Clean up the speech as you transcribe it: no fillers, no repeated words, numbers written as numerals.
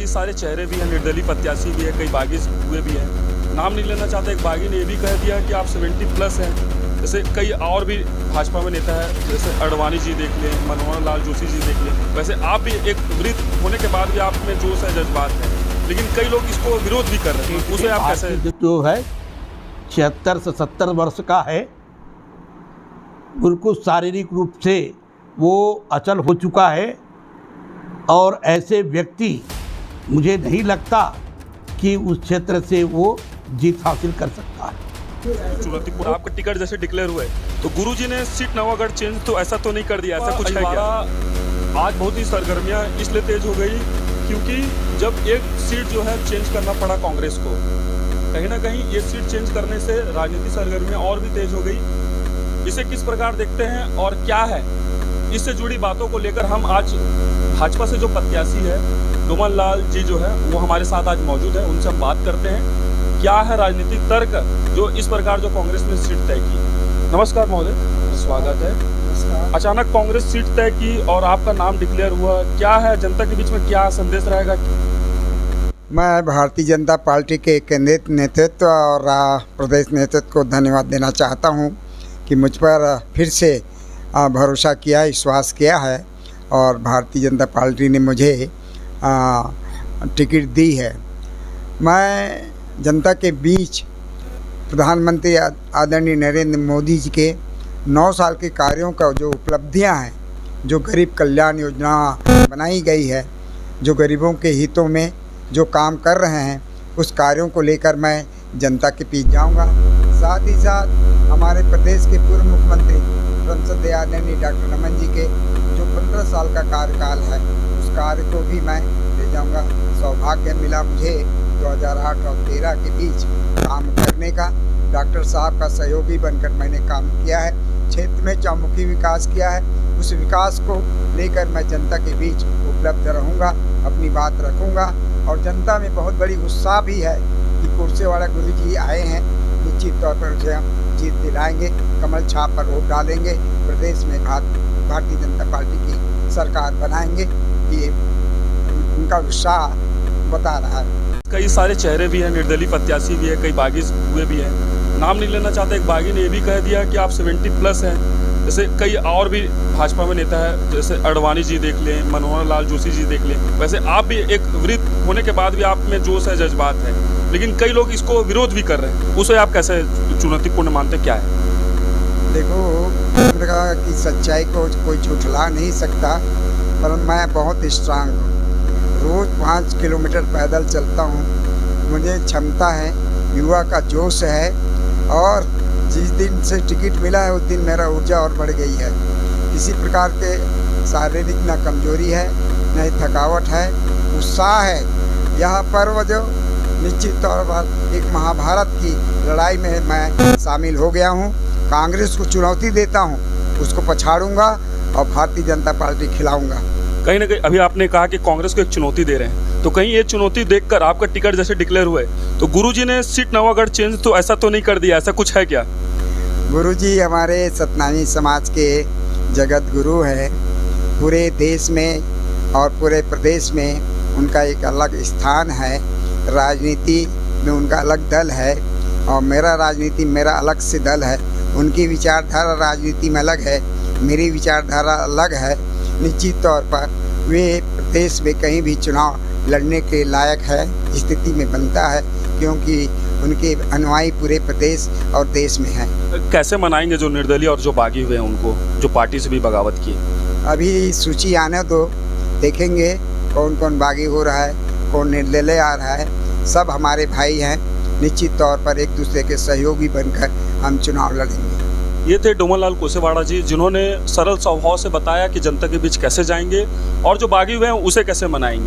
कई सारे चेहरे भी हैं, निर्दलीय प्रत्याशी भी है, कई बागी हुए भी हैं। नाम नहीं लेना चाहता, एक बागी ने ये भी कह दिया कि आप 70+ हैं। जैसे कई और भी भाजपा में नेता है, जैसे अडवाणी जी देख लें, मनोहर लाल जोशी जी देख लें। वैसे आप भी एक वृद्ध होने के बाद भी आप में जोश है, जज्बात है, लेकिन कई लोग इसको विरोध भी कर रहे हैं। उसे आप कैसे? जो है 76 से 70 वर्ष का है, बिल्कुल शारीरिक रूप से वो अचल हो चुका है और ऐसे व्यक्ति मुझे नहीं लगता कि उस क्षेत्र से वो जीत हासिल कर सकता है। चुनौतीपूर्ण आपका टिकट जैसे डिक्लेयर हुए तो गुरुजी ने सीट नवागढ़ चेंज तो ऐसा तो नहीं कर दिया, ऐसा कुछ है क्या? आज बहुत ही सरगर्मियां इसलिए तेज हो गई क्योंकि जब एक सीट जो है चेंज करना पड़ा कांग्रेस को, कहीं ना कहीं ये सीट चेंज करने से राजनीतिक सरगर्मियां और भी तेज हो गई। इसे किस प्रकार देखते हैं और क्या है, इससे जुड़ी बातों को लेकर हम आज भाजपा से जो प्रत्याशी है डोमन लाल जी जो है वो हमारे साथ आज मौजूद है, उनसे हम बात करते हैं क्या है राजनीतिक तर्क जो इस प्रकार जो कांग्रेस ने सीट तय की। नमस्कार महोदय, स्वागत है। अचानक कांग्रेस सीट तय की और आपका नाम डिक्लेयर हुआ, क्या है जनता के बीच में क्या संदेश रहेगा? मैं भारतीय जनता पार्टी के केंद्रीय नेतृत्व और प्रदेश नेतृत्व को धन्यवाद देना चाहता हूं कि मुझ पर फिर से भरोसा किया, विश्वास किया है और भारतीय जनता पार्टी ने मुझे टिकट दी है। मैं जनता के बीच प्रधानमंत्री आदरणीय नरेंद्र मोदी जी के 9 साल के कार्यों का जो उपलब्धियां हैं, जो गरीब कल्याण योजना बनाई गई है, जो गरीबों के हितों में जो काम कर रहे हैं, उस कार्यों को लेकर मैं जनता के बीच जाऊंगा। साथ ही साथ हमारे प्रदेश के पूर्व मुख्यमंत्री संसदीय आदरणीय डॉक्टर रमन जी के जो 15 साल का कार्यकाल है, उस कार्य को भी मैं ले जाऊंगा। सौभाग्य मिला मुझे 2008 और 13 के बीच काम करने का। डॉक्टर साहब का सहयोगी बनकर मैंने काम किया है, क्षेत्र में चौमुखी विकास किया है। उस विकास को लेकर मैं जनता के बीच उपलब्ध रहूँगा, अपनी बात रखूँगा और जनता में बहुत बड़ी उत्साह भी है कि कुर्सीवाड़ा गुरु जी आए हैं, निश्चित तौर पर उसे हम जीत दिलाएंगे, कमल छाप पर वोट डालेंगे, प्रदेश में भारतीय जनता पार्टी की सरकार बनाएंगे। ये उनका उत्साह बता रहा है। कई सारे चेहरे भी हैं, निर्दलीय प्रत्याशी भी है, कई बागी हुए भी हैं। नाम नहीं लेना चाहता, एक बागी ने ये भी कह दिया कि आप 70+ हैं। जैसे कई और भी भाजपा में नेता है, जैसे अडवाणी जी देख लें, मनोहर लाल जोशी जी देख लें। वैसे आप भी एक वृद्ध होने के बाद भी आप में जोश है, जज्बात है, लेकिन कई लोग इसको विरोध भी कर रहे हैं। उसे आप कैसे चुनौतीपूर्ण मानते, क्या है? देखो, उम्र की सच्चाई को कोई झुठला नहीं सकता, पर मैं बहुत स्ट्रांग हूँ। रोज़ 5 किलोमीटर पैदल चलता हूँ। मुझे क्षमता है, युवा का जोश है और जिस दिन से टिकट मिला है उस दिन मेरा ऊर्जा और बढ़ गई है। किसी प्रकार के शारीरिक न कमजोरी है, न थकावट है, उत्साह है। यह पर्व जो निश्चित तौर पर एक महाभारत की लड़ाई में मैं शामिल हो गया हूँ। कांग्रेस को चुनौती देता हूँ, उसको पछाड़ूंगा और भारतीय जनता पार्टी खिलाऊंगा। कहीं ना कहीं अभी आपने कहा कि कांग्रेस को एक चुनौती दे रहे हैं, तो कहीं ये चुनौती देखकर आपका टिकट जैसे डिक्लेयर हुए तो गुरुजी ने सीट नवागढ़ चेंज तो ऐसा तो नहीं कर दिया, ऐसा कुछ है क्या? गुरुजी हमारे सतनामी समाज के जगत गुरु हैं। पूरे देश में और पूरे प्रदेश में उनका एक अलग स्थान है। राजनीति में उनका अलग दल है और मेरा अलग से दल है। उनकी विचारधारा राजनीति में अलग है, मेरी विचारधारा अलग है। निश्चित तौर पर वे प्रदेश में कहीं भी चुनाव लड़ने के लायक है, स्थिति में बनता है, क्योंकि उनके अनुयायी पूरे प्रदेश और देश में हैं। कैसे मनाएंगे जो निर्दलीय और जो बागी हुए हैं उनको, जो पार्टी से भी बगावत की? अभी सूची आने दो, देखेंगे कौन कौन बागी हो रहा है, कौन निर्दलीय आ रहा है। सब हमारे भाई हैं, निश्चित तौर पर एक दूसरे के सहयोगी बनकर हम चुनाव लड़ेंगे। ये थे डोमन लाल कोसेवाड़ा जी, जिन्होंने सरल स्वभाव से बताया कि जनता के बीच कैसे जाएंगे और जो बागी हुए हैं उसे कैसे मनाएंगे।